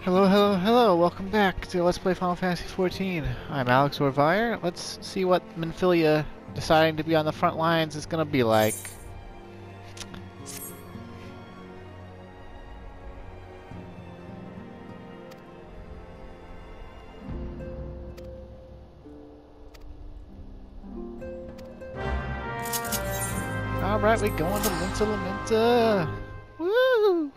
Hello, hello, hello! Welcome back to Let's Play Final Fantasy XIV. I'm Alex Orvire. Let's see what Minfilia deciding to be on the front lines is gonna be like. Alright, we going to Lamenta. Woo!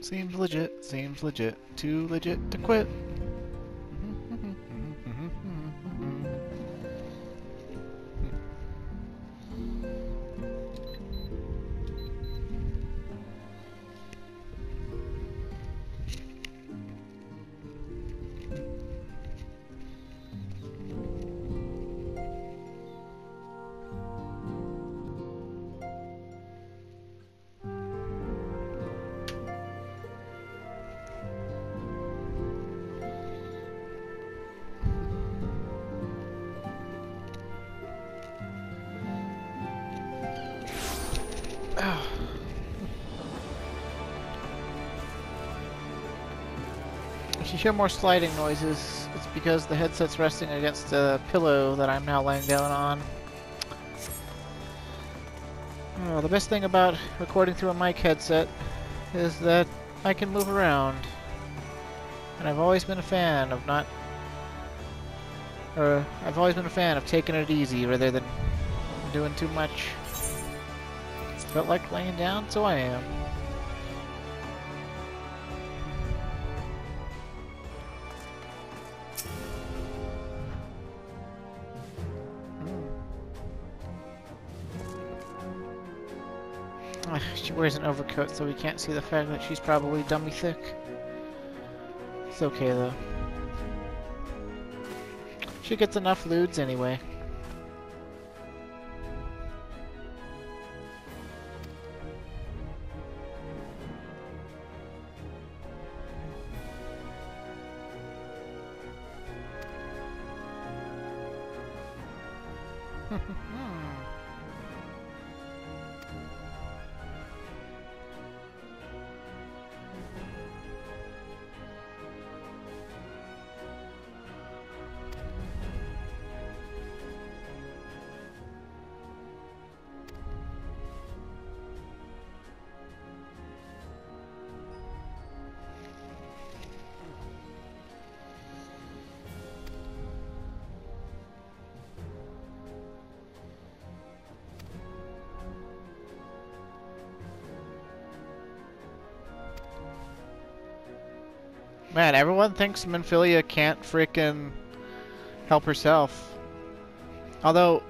Seems legit. Too legit to quit. If you hear more sliding noises, it's because the headset's resting against a pillow that I'm now laying down on. Oh, the best thing about recording through a mic headset is that I can move around. And I've always been a fan of I've always been a fan of taking it easy rather than doing too much. Felt like laying down, so I am. She wears an overcoat so we can't see the fact that she's probably dummy thick. It's okay though. She gets enough lewds anyway. Man, everyone thinks Minfilia can't frickin' help herself. Although,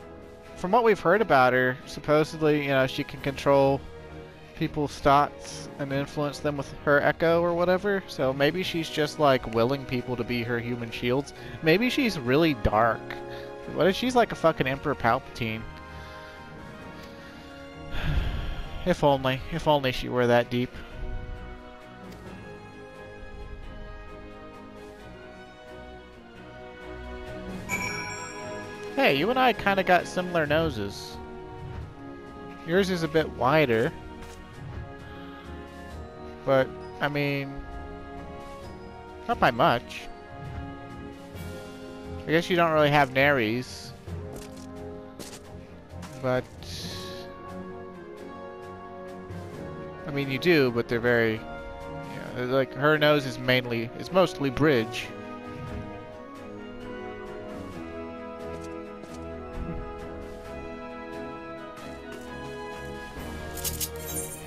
from what we've heard about her, supposedly, you know, she can control people's thoughts and influence them with her echo or whatever. So maybe she's just like willing people to be her human shields. Maybe she's really dark. What if she's like a fucking Emperor Palpatine? If only she were that deep. Hey, you and I kind of got similar noses. Yours is a bit wider. But, I mean, not by much. I guess you don't really have nares. But, I mean, you do, but they're very, you know, like, her nose is mostly bridge.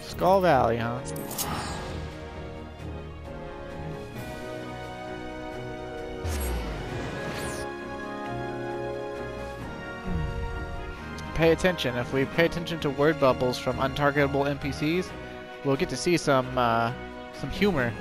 Skull Valley, huh? Pay attention. If we pay attention to word bubbles from untargetable NPCs, we'll get to see some humor.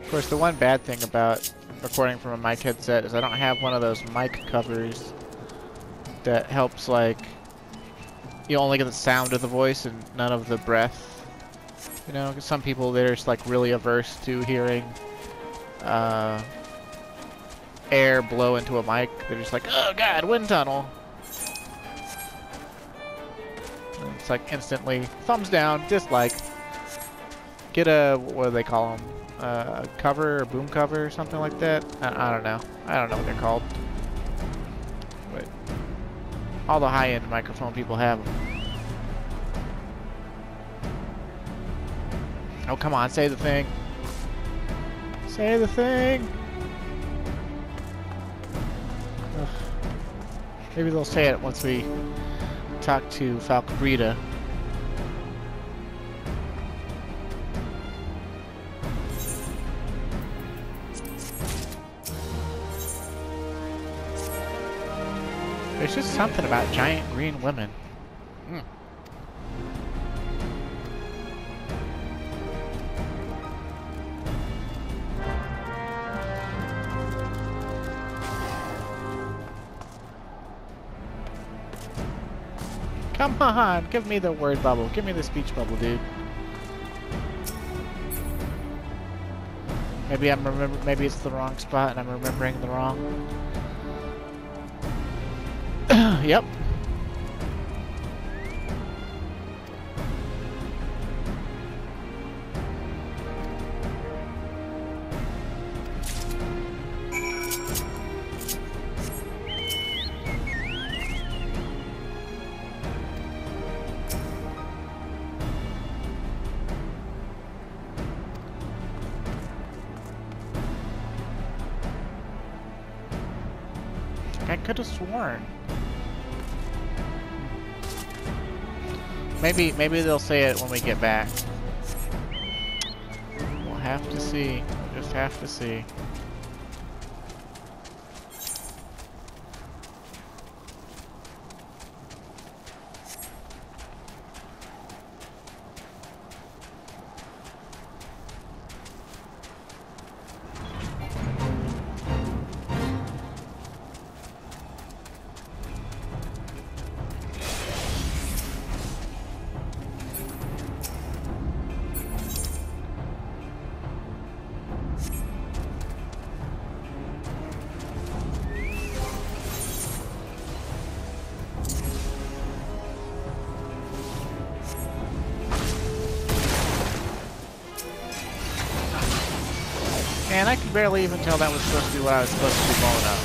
Of course, the one bad thing about recording from a mic headset is I don't have one of those mic covers that helps, like, you only get the sound of the voice and none of the breath. You know, 'cause some people, they're just like really averse to hearing air blow into a mic. They're just like, oh god, wind tunnel. And it's like instantly thumbs down, dislike. Get a, what do they call them? A cover or boom cover or something like that. I don't know. I don't know what they're called. But all the high-end microphone people have them. Oh, come on, say the thing. Say the thing. Ugh. Maybe they'll say it once we talk to FFXIV. There's just something about giant green women. Mm. Come on, give me the word bubble. Give me the speech bubble, dude. Maybe it's the wrong spot and I'm remembering the wrong. Yep. I could have sworn. Maybe they'll say it when we get back. We'll have to see. We'll just have to see. Man, I could barely even tell that was supposed to be what I was supposed to be blowing up.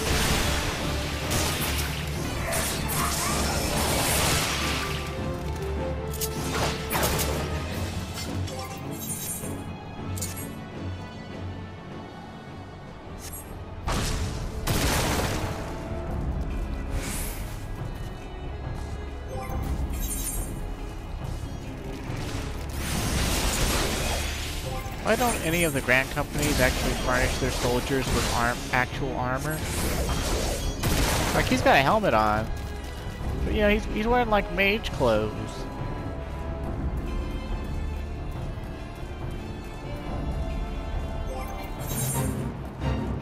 Why don't any of the Grand Companies actually furnish their soldiers with actual armor? Like, he's got a helmet on. But, you know, he's wearing, like, mage clothes.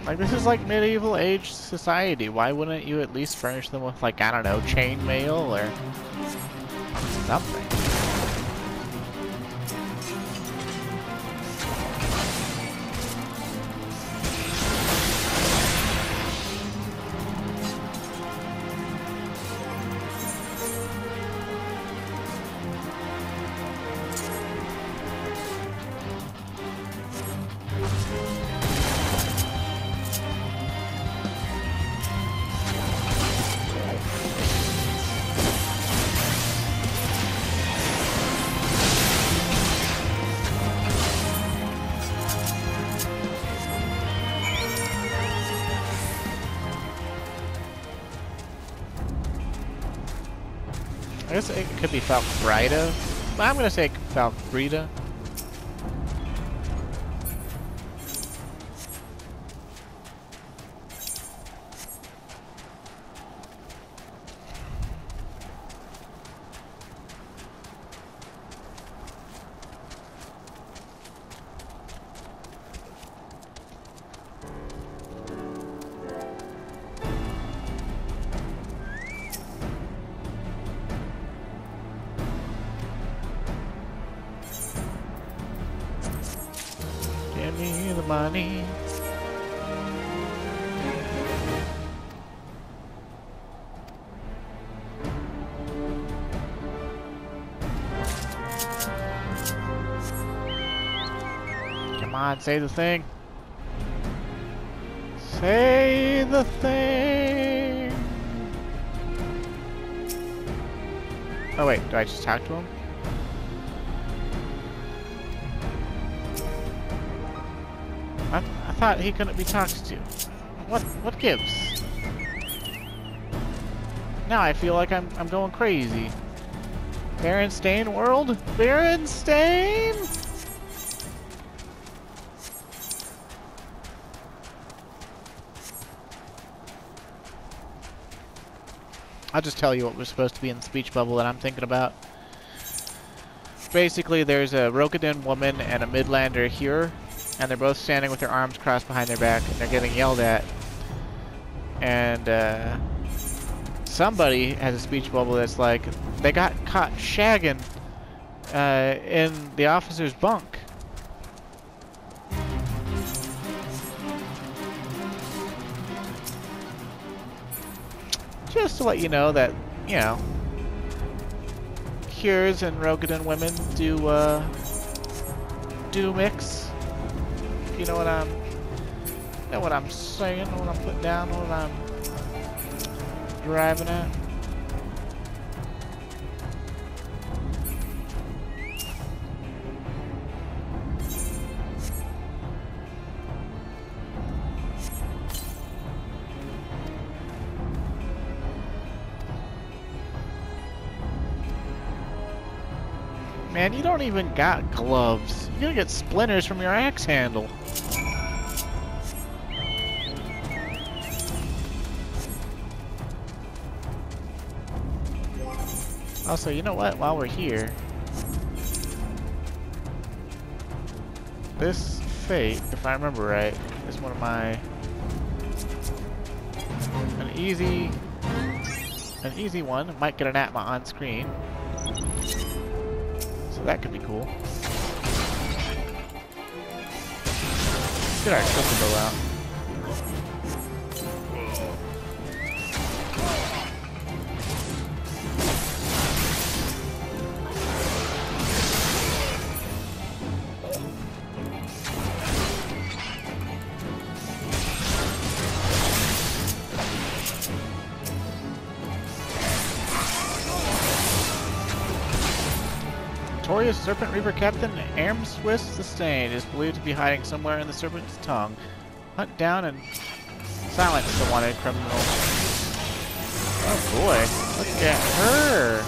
Like, this is like medieval age society. Why wouldn't you at least furnish them with, like, I don't know, chainmail or something? I guess it could be FFXIV, but I'm gonna say FFXIV. Give me the money. Come on, say the thing. Say the thing. Oh wait, do I just talk to him? I thought he couldn't be talked to. What gives? Now I feel like I'm going crazy. Berenstain World? Berenstain? I'll just tell you what was supposed to be in the speech bubble that I'm thinking about. Basically, there's a Rokugan woman and a Midlander here, and they're both standing with their arms crossed behind their back, and they're getting yelled at. And somebody has a speech bubble that's like, they got caught shagging in the officer's bunk. Just to let you know that, you know, Cures and Rokugan women do mix. You know what I'm saying, what I'm putting down, what I'm driving at. Man, you don't even got gloves. You're gonna get splinters from your axe handle. Also, you know what? While we're here, this fate, if I remember right, is one of my an easy one. Might get an Atma on screen. That could be cool. Let's get our Chocobo out. Notorious Serpent Reaper Captain Armswith Sustained is believed to be hiding somewhere in the Serpent's Tongue. Hunt down and silence the wanted criminal. Oh boy, look at her!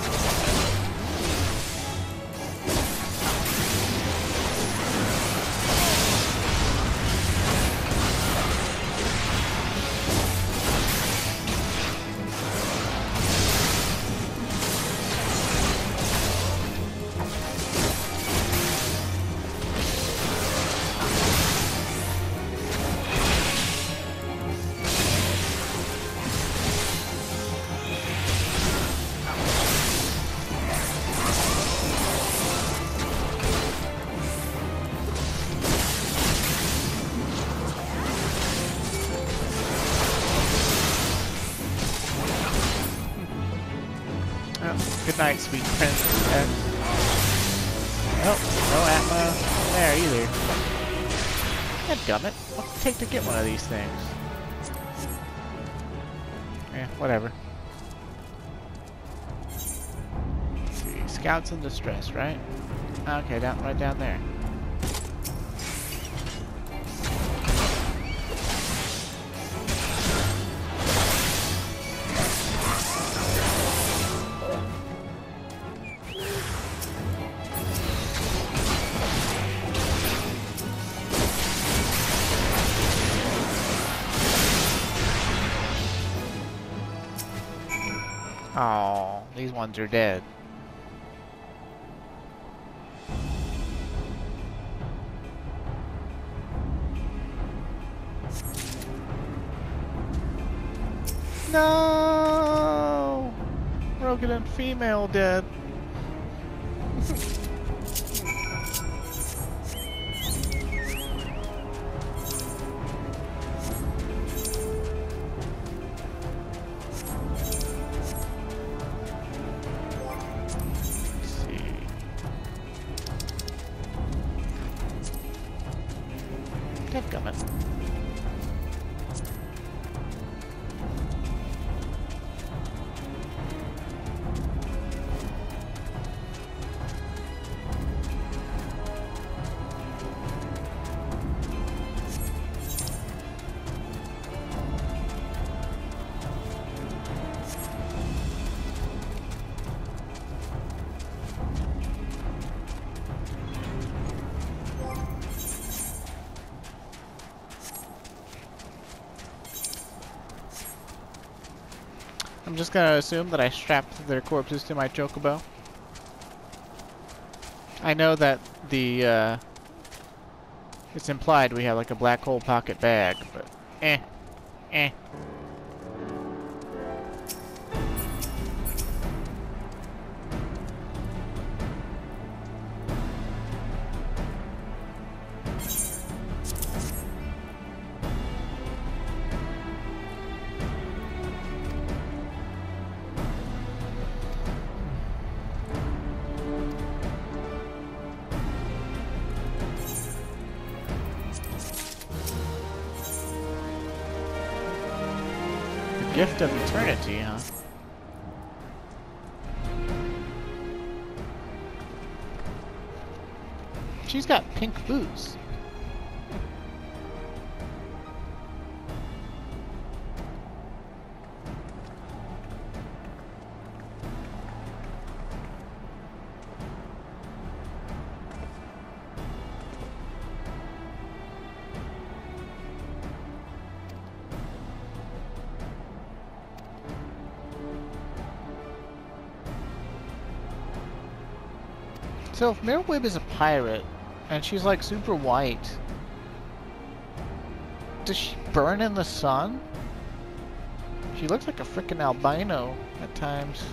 Good night, sweet princess. Nope, no Atma there either. Dadgummit, what's it take to get one of these things? Yeah, whatever. Let's see, scouts in distress, right? Okay, right down there. Oh, these ones are dead. No! Rokugan female dead. coming. I'm just gonna assume that I strapped their corpses to my chocobo. I know that the, it's implied we have like a black hole pocket bag, but eh. Gift of eternity, huh? She's got pink boots. So if Mirrorweb is a pirate, and she's like super white, does she burn in the sun? She looks like a frickin' albino at times.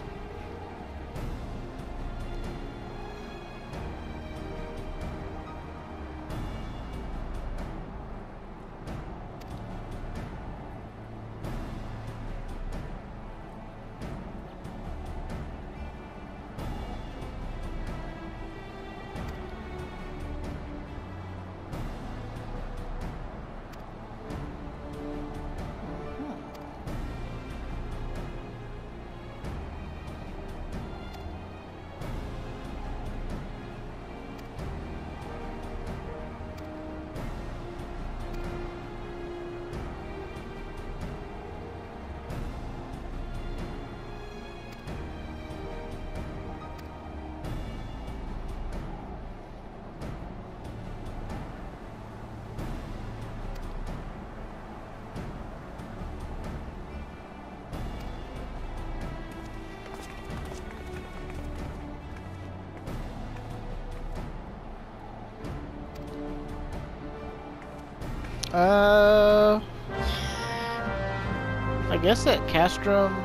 I guess at Castrum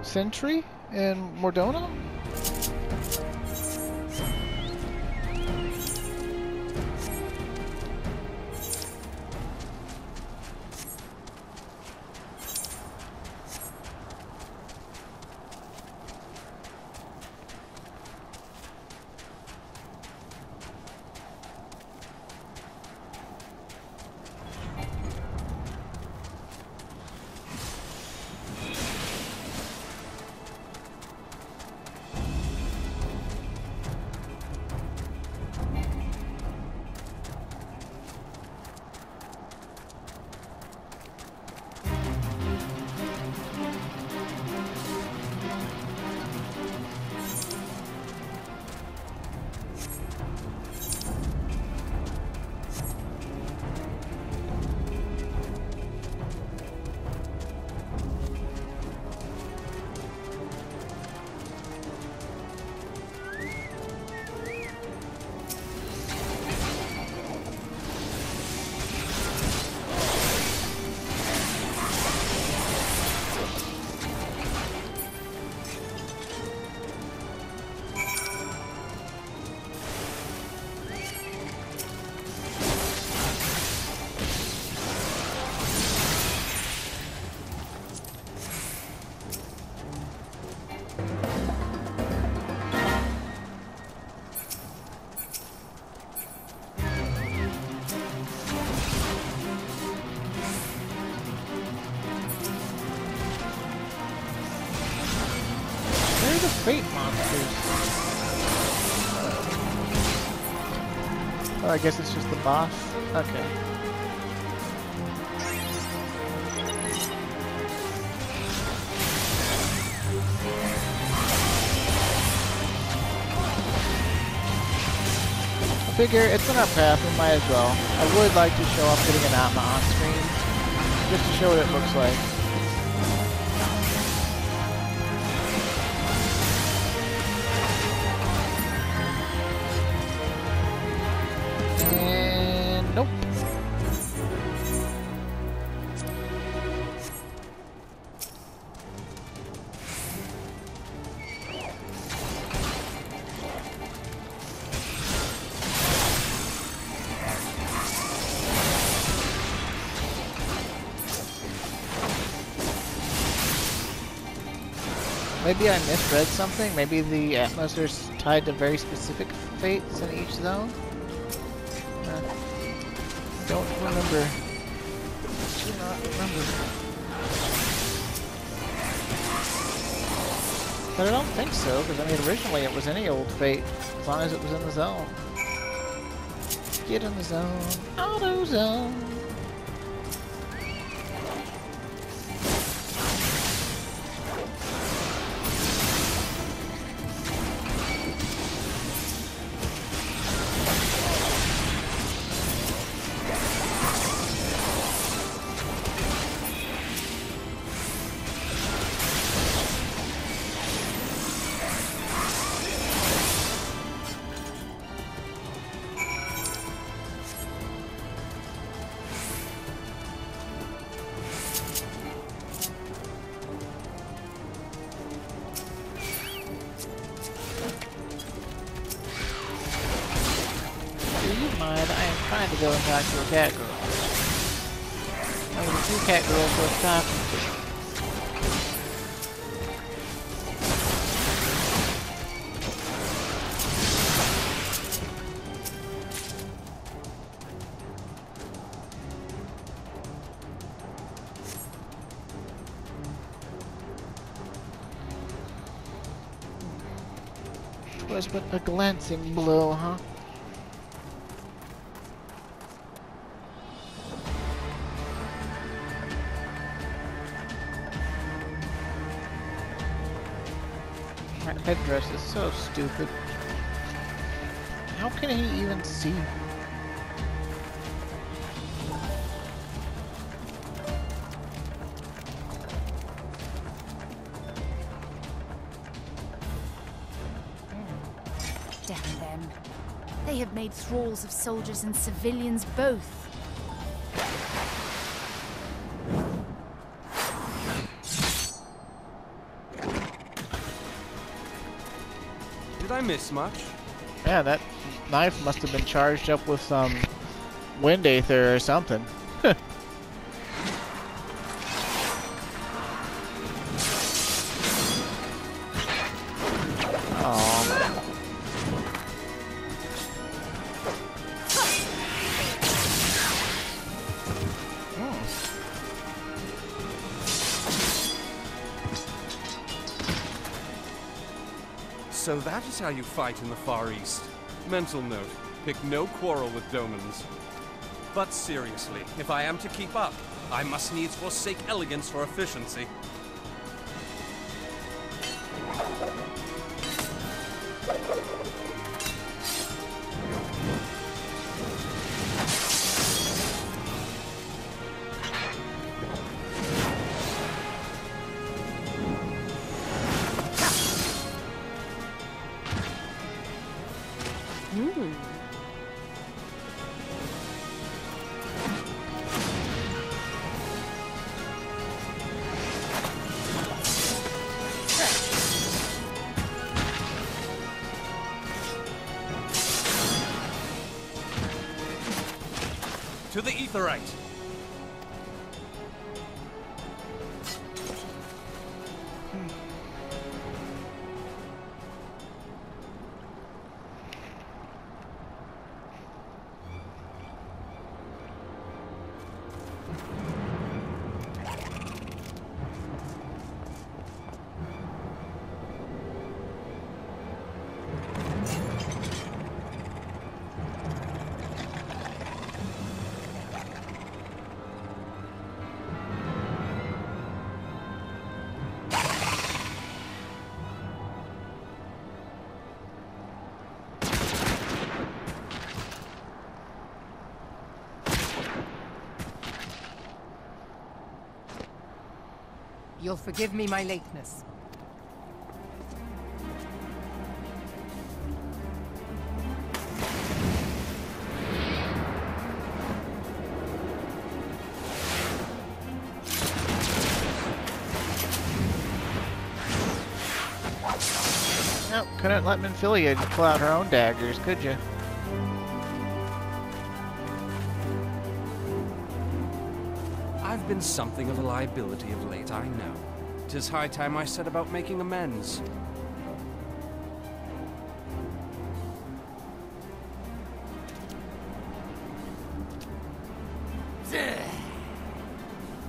Sentry in Mordona? the fate monsters? Oh, I guess it's just the boss. Okay. I figure it's in our path, we might as well. I would like to show off getting an Atma on screen, just to show what it looks like. And nope. Maybe I misread something. Maybe the Atmos are tied to very specific fates in each zone. Don't remember. Do not remember. But I don't think so, because I mean originally it was any old fate, as long as it was in the zone. Get in the zone. Auto zone. I am trying to go and talk to a cat girl. I mean, the two cat girls worth talking to. Was but a glancing blow, huh? That headdress is so stupid. How can he even see? Damn them. They have made thralls of soldiers and civilians both. Did I miss much? Yeah, that knife must have been charged up with some wind aether or something. So that is how you fight in the Far East. Mental note, pick no quarrel with Domans. But seriously, if I am to keep up, I must needs forsake elegance for efficiency. To the Aetheryte! You'll forgive me my lateness. Nope, couldn't let Minfilia pull out her own daggers, could you? I've been something of a liability of late, I know. 'Tis high time I set about making amends.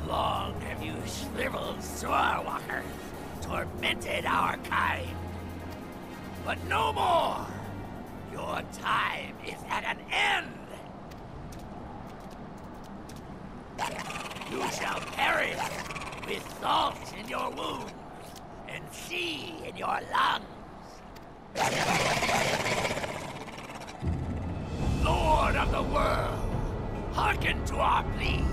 Long have you shriveled Swordwalkers, tormented our kind. But no more! Your time is at an end! You shall perish with salt in your wounds and sea in your lungs. Lord of the world, hearken to our plea.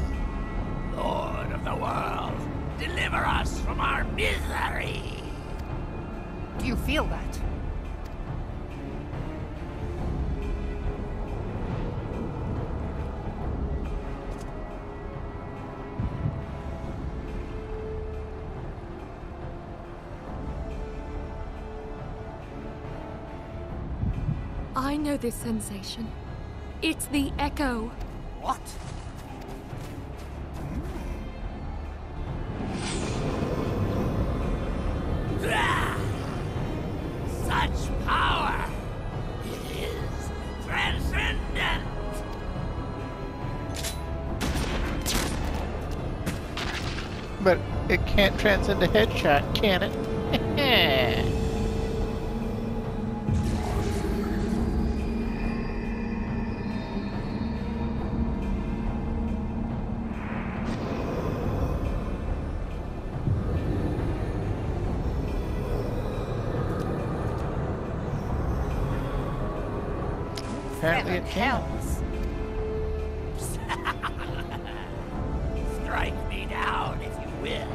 Lord of the world, deliver us from our misery. Do you feel that? I know this sensation. It's the echo. What? Such power! It is transcendent! But it can't transcend a headshot, can it? Apparently it can. Strike me down if you will.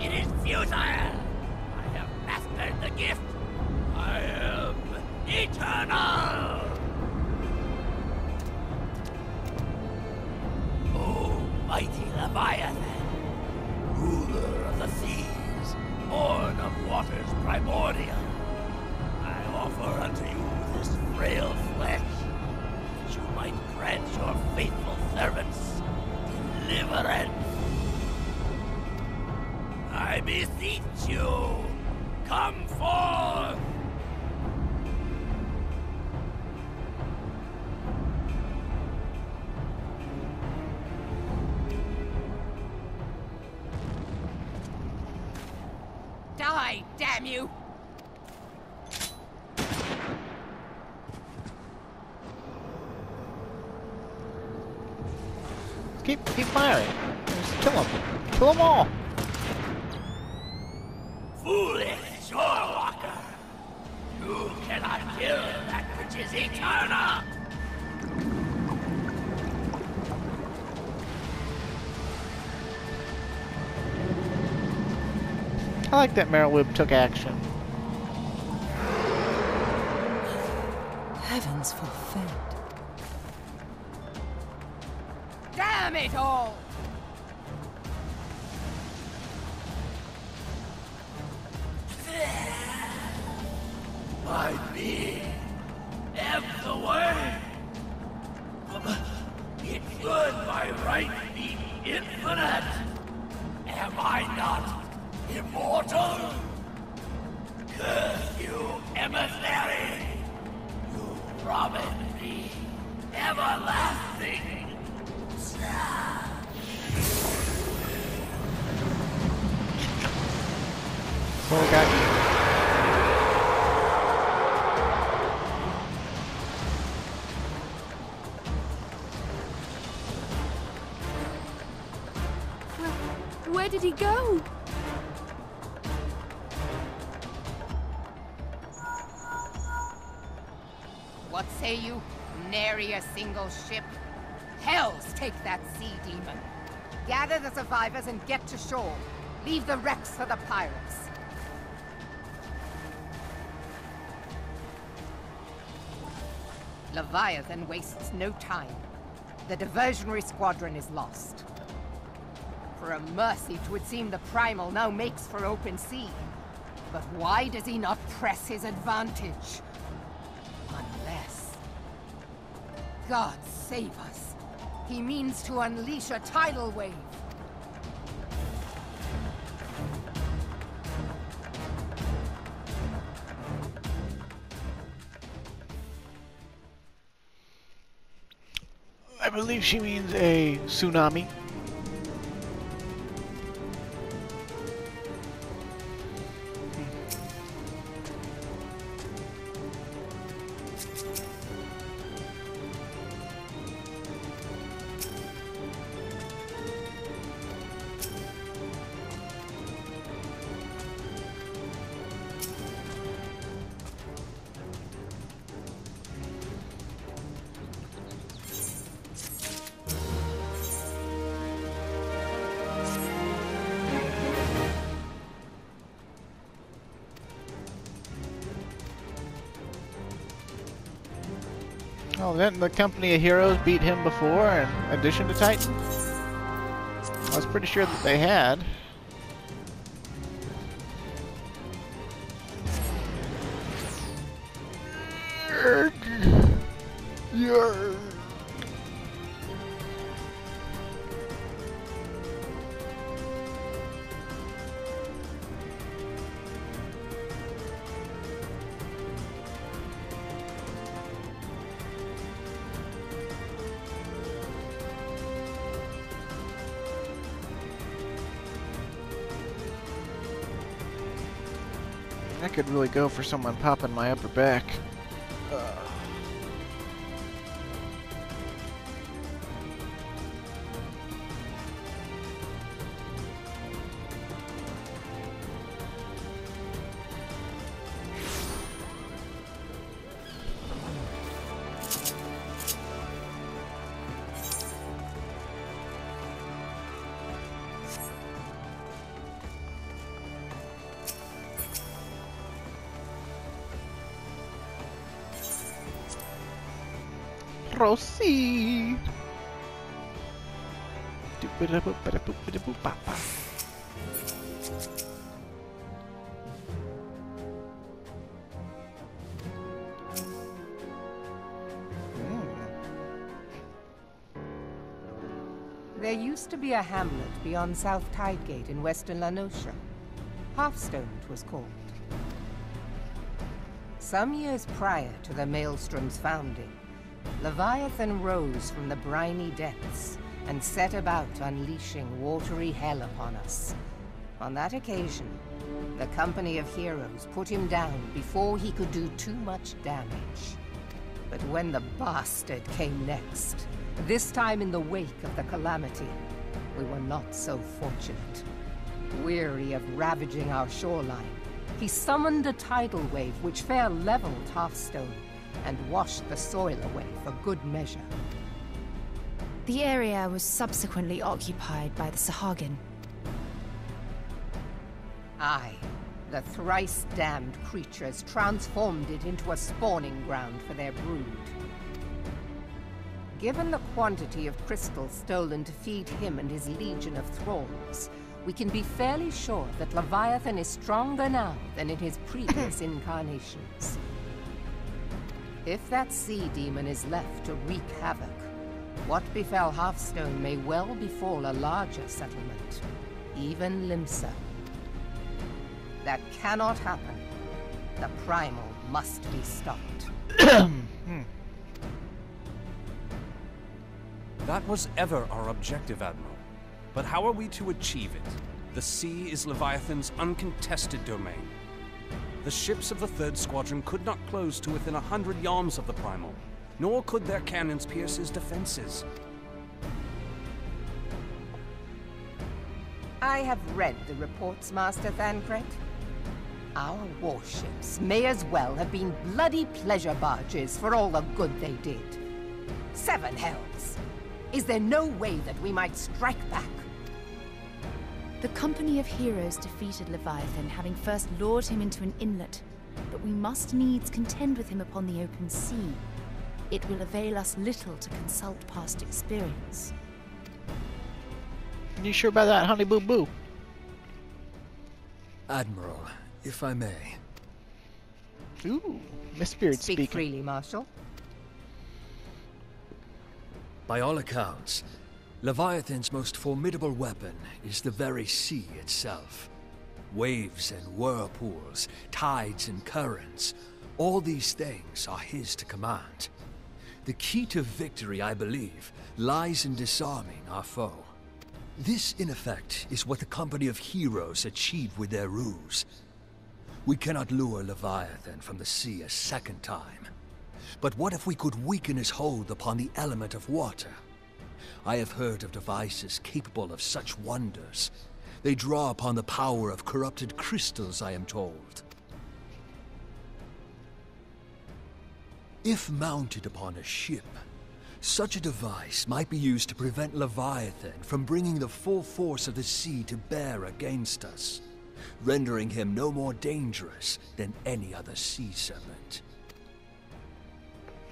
It is futile. I have mastered the gift. I am eternal. O mighty Leviathan, ruler of the seas, born of waters primordial, I offer unto you this frail flesh, that you might grant your faithful servants deliverance. I beseech you, come forth! Die, damn you! Keep firing. Just kill them. Kill them all. Foolish Shorewalker! You cannot kill that which is eternal! I like that Merylwib took action. Heavens forfend. Damn it all! By me, am the way. It should by right be infinite. Am I not immortal? Curse you, emissary! You promised me everlasting. So we got Where did he go? What say you? Nary a single ship? Hells take that sea demon. Gather the survivors and get to shore. Leave the wrecks for the pirates. Leviathan wastes no time. The diversionary squadron is lost. For a mercy, 'twould seem the Primal now makes for open sea. But why does he not press his advantage? Unless... God save us. He means to unleash a tidal wave. I believe she means a tsunami. Oh, didn't the company of heroes beat him before in addition to Titan? I was pretty sure that they had. Yarg. I could really go for someone popping my upper back. Proceed. There used to be a hamlet beyond South Tidegate in western La Noscia. Hearthstone, it was called. Some years prior to the Maelstrom's founding, Leviathan rose from the briny depths and set about unleashing watery hell upon us. On that occasion, the company of heroes put him down before he could do too much damage. But when the bastard came next, this time in the wake of the calamity, we were not so fortunate. Weary of ravaging our shoreline, he summoned a tidal wave which fair leveled Hearthstone and washed the soil away for good measure. The area was subsequently occupied by the Sahagin. Aye, the thrice-damned creatures transformed it into a spawning ground for their brood. Given the quantity of crystals stolen to feed him and his legion of thralls, we can be fairly sure that Leviathan is stronger now than in his previous incarnations. If that sea demon is left to wreak havoc, what befell Hearthstone may well befall a larger settlement, even Limsa. That cannot happen. The Primal must be stopped. That was ever our objective, Admiral. But how are we to achieve it? The sea is Leviathan's uncontested domain. The ships of the 3rd Squadron could not close to within 100 yards of the Primal, nor could their cannons pierce his defenses. I have read the reports, Master Thancred. Our warships may as well have been bloody pleasure barges for all the good they did. 7 hells! Is there no way that we might strike back? The company of heroes defeated Leviathan, having first lured him into an inlet, but we must needs contend with him upon the open sea. It will avail us little to consult past experience. You sure about that, honey boo boo? Admiral, if I may. Ooh, Miss Spirit Speak speaking. freely, Marshal. By all accounts, Leviathan's most formidable weapon is the very sea itself. Waves and whirlpools, tides and currents, all these things are his to command. The key to victory, I believe, lies in disarming our foe. This, in effect, is what the company of heroes achieved with their ruse. We cannot lure Leviathan from the sea a second time. But what if we could weaken his hold upon the element of water? I have heard of devices capable of such wonders. They draw upon the power of corrupted crystals, I am told. If mounted upon a ship, such a device might be used to prevent Leviathan from bringing the full force of the sea to bear against us, rendering him no more dangerous than any other sea serpent.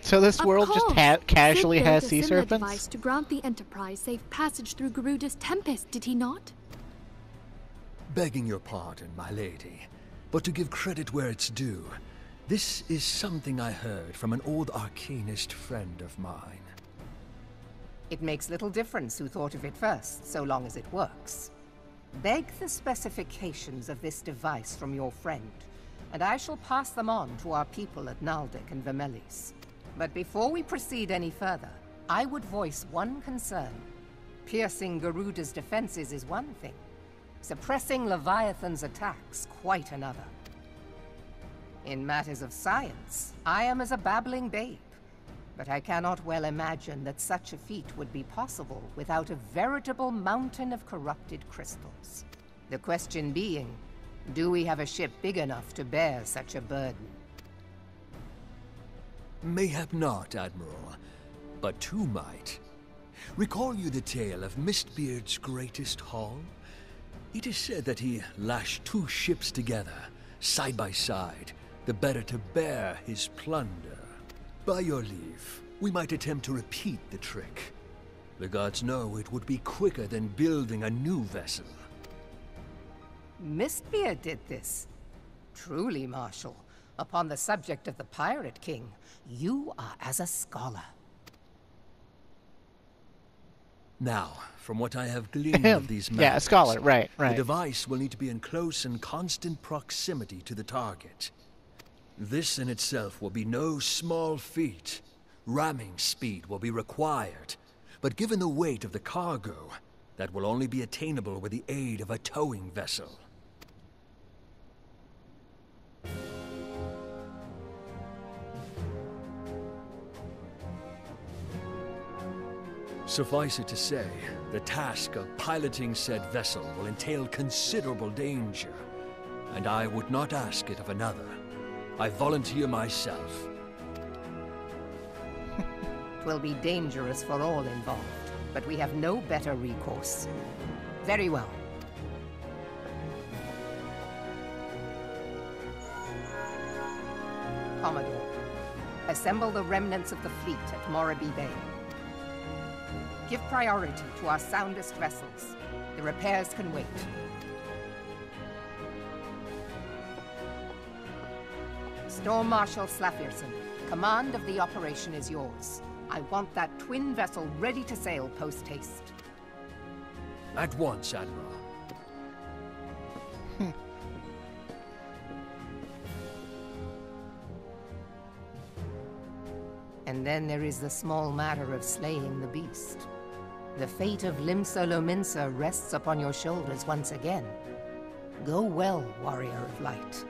So this Of world just course. casually Sid has built a sea similar serpents? device to grant the Enterprise safe passage through Garuda's tempest, did he not? Begging your pardon, my lady, but to give credit where it's due, this is something I heard from an old arcanist friend of mine. It makes little difference who thought of it first, so long as it works. Beg the specifications of this device from your friend, and I shall pass them on to our people at Naldic and Vermelis. But before we proceed any further, I would voice one concern. Piercing Garuda's defenses is one thing. Suppressing Leviathan's attacks, quite another. In matters of science, I am as a babbling babe. But I cannot well imagine that such a feat would be possible without a veritable mountain of corrupted crystals. The question being, do we have a ship big enough to bear such a burden? Mayhap not, Admiral, but two might. Recall you the tale of Mistbeard's greatest haul? It is said that he lashed two ships together, side by side, the better to bear his plunder. By your leave, we might attempt to repeat the trick. The gods know it would be quicker than building a new vessel. Mistbeard did this. Truly, Marshal, upon the subject of the Pirate King, you are as a scholar. Now, from what I have gleaned of these matters, Yeah, a scholar, right. the device will need to be in close and constant proximity to the target. This in itself will be no small feat. Ramming speed will be required, but given the weight of the cargo, that will only be attainable with the aid of a towing vessel. Suffice it to say, the task of piloting said vessel will entail considerable danger, and I would not ask it of another. I volunteer myself. Twill be dangerous for all involved, but we have no better recourse. Very well. Commodore, assemble the remnants of the fleet at Morabie Bay. Give priority to our soundest vessels. The repairs can wait. Storm Marshal Slafirson, command of the operation is yours. I want that twin vessel ready to sail post-haste. At once, Admiral. And then there is the small matter of slaying the beast. The fate of Limsa Lominsa rests upon your shoulders once again. Go well, Warrior of Light.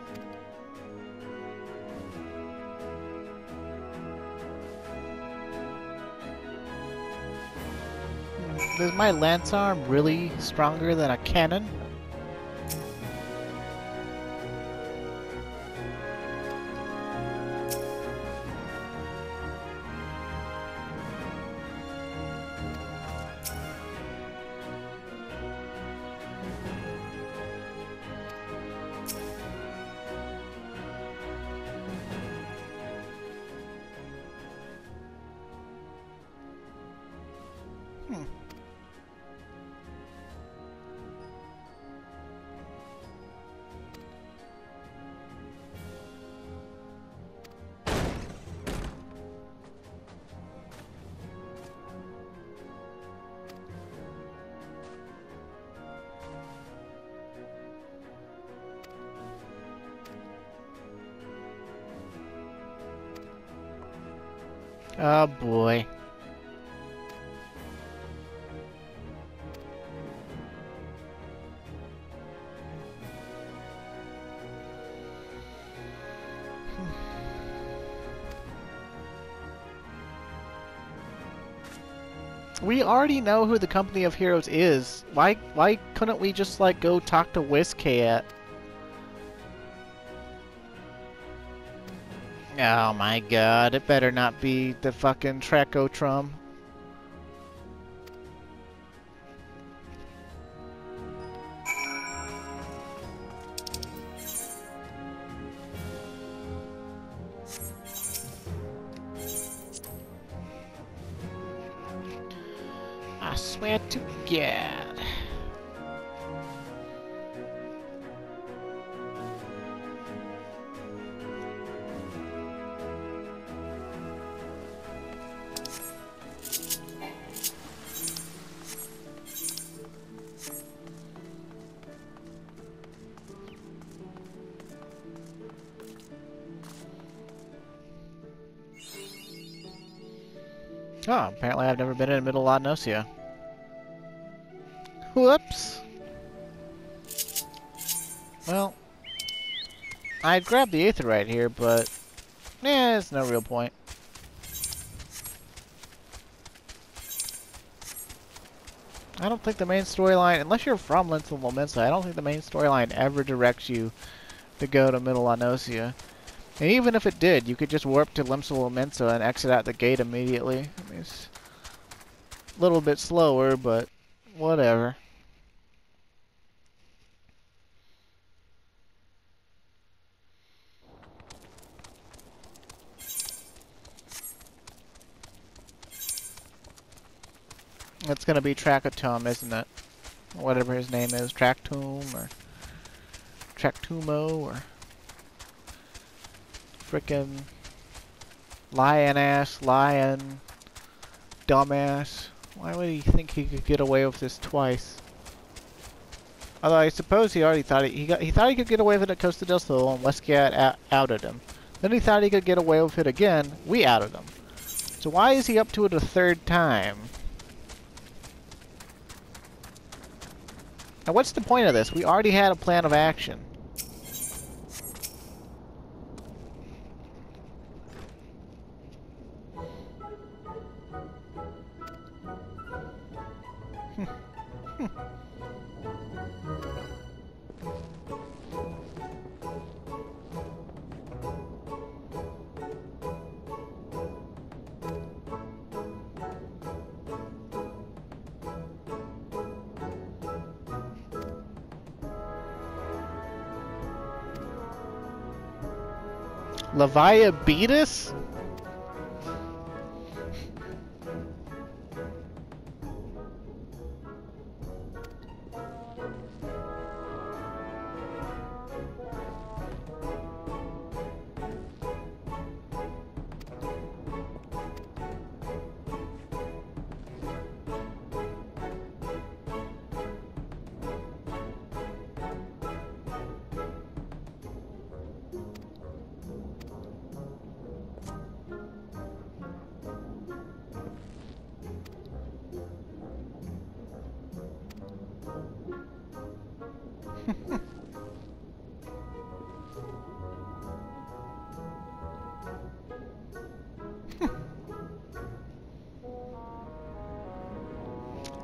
Is my lance arm really stronger than a cannon? Oh boy. We already know who the Company of Heroes is. Why couldn't we just like go talk to Wizcat? Oh my god, it better not be the fucking Tracotrum. I swear to God. Oh, apparently I've never been in Middle Laudnosia. Whoops. Well, I'd grab the Aetherite here, but there's no real point. I don't think the main storyline, unless you're from Linsel Momensa, I don't think the main storyline ever directs you to go to Middle Laudnosia. And even if it did, you could just warp to Linsel Momensa and exit out the gate immediately. I mean, it's a little bit slower, but whatever. It's gonna be Trackatum, isn't it? Whatever his name is, Tractum or Tractumo or frickin' lion dumbass. Why would he think he could get away with this twice? Although I suppose he already thought he thought he could get away with it at Costa del Sol and Westcat outed him. Then he thought he could get away with it again. We outed him. So why is he up to it a third time? Now what's the point of this? We already had a plan of action. Levia beat us?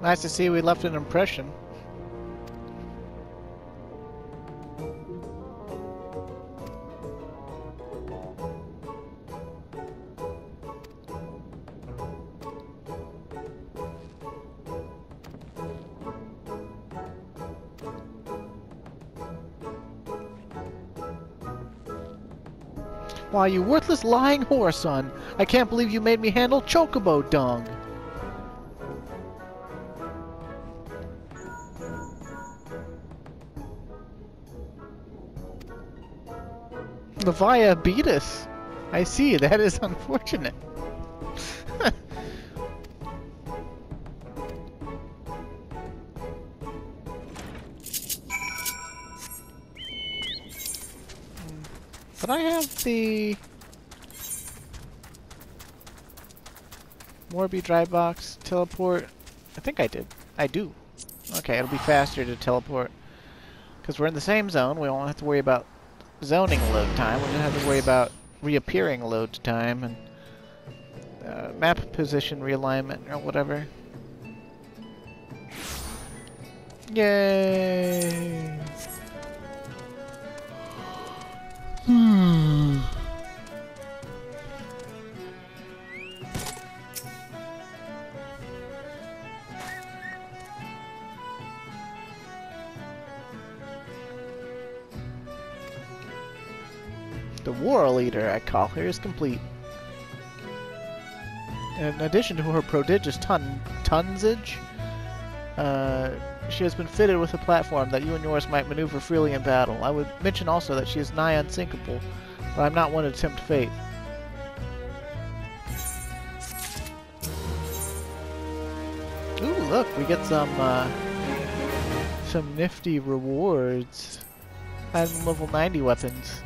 Nice to see we left an impression. Why, you worthless lying whoreson! I can't believe you made me handle chocobo dung! Levia beat us. I see, that is unfortunate. But I have the... Morby, dry box, teleport. I think I did. I do. Okay, it'll be faster to teleport. Because we're in the same zone, we won't have to worry about zoning load time. We'll just have to worry about reappearing load time and map position realignment or whatever. Yay! The War Leader, I call her, is complete. In addition to her prodigious tonsage, she has been fitted with a platform that you and yours might maneuver freely in battle. I would mention also that she is nigh unsinkable, but I'm not one to tempt fate. Ooh, look, we get some nifty rewards. And level 90 weapons.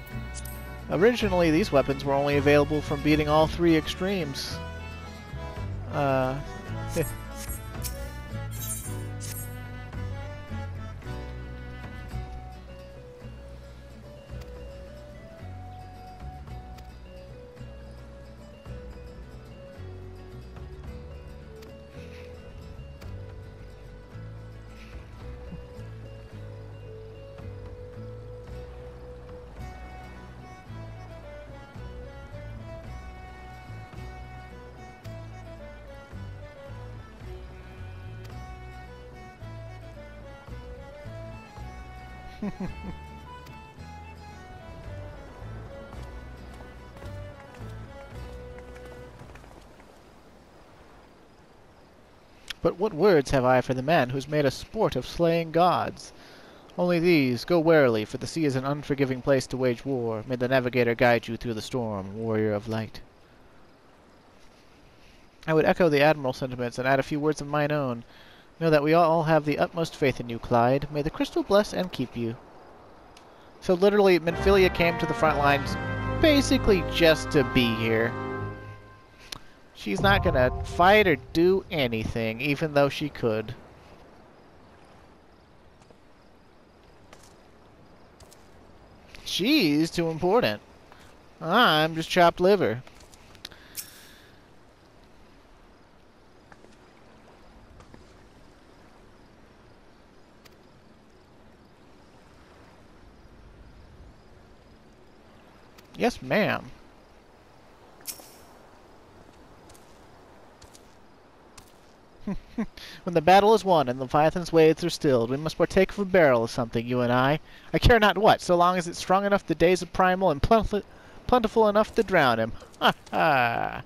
Originally, these weapons were only available from beating all 3 extremes. But what words have I for the man who's made a sport of slaying gods? Only these, go warily, for the sea is an unforgiving place to wage war. May the navigator guide you through the storm, warrior of light. I would echo the Admiral's sentiments and add a few words of mine own. Know that we all have the utmost faith in you, Clyde. May the crystal bless and keep you. So literally, Minfilia came to the front lines basically just to be here. She's not gonna fight or do anything, even though she could. She's too important. I'm just chopped liver. Yes, ma'am. When the battle is won and Leviathan's waves are stilled, we must partake of a barrel of something, you and I care not what, so long as it's strong enough the days of Primal and plentiful enough to drown him. Ha ha!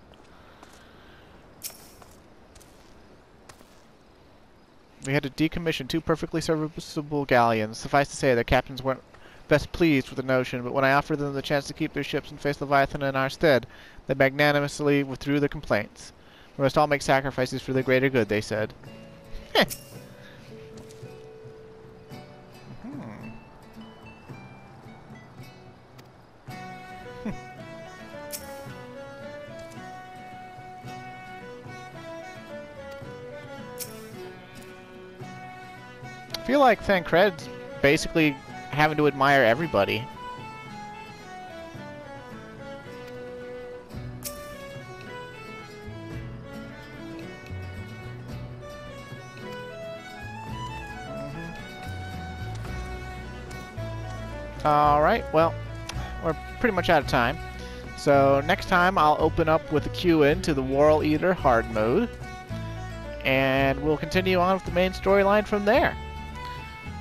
We had to decommission 2 perfectly serviceable galleons. Suffice to say, their captains weren't best pleased with the notion, but when I offered them the chance to keep their ships and face Leviathan in our stead, they magnanimously withdrew their complaints. We must all make sacrifices for the greater good, they said. I feel like Thancred's basically having to admire everybody. Alright, well, we're pretty much out of time. So next time I'll open up with a queue into the War Eater hard mode. And we'll continue on with the main storyline from there.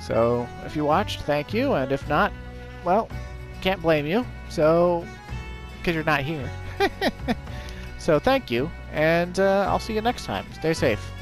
So if you watched, thank you, and if not, well, can't blame you, so, because you're not here. So thank you, and I'll see you next time. Stay safe.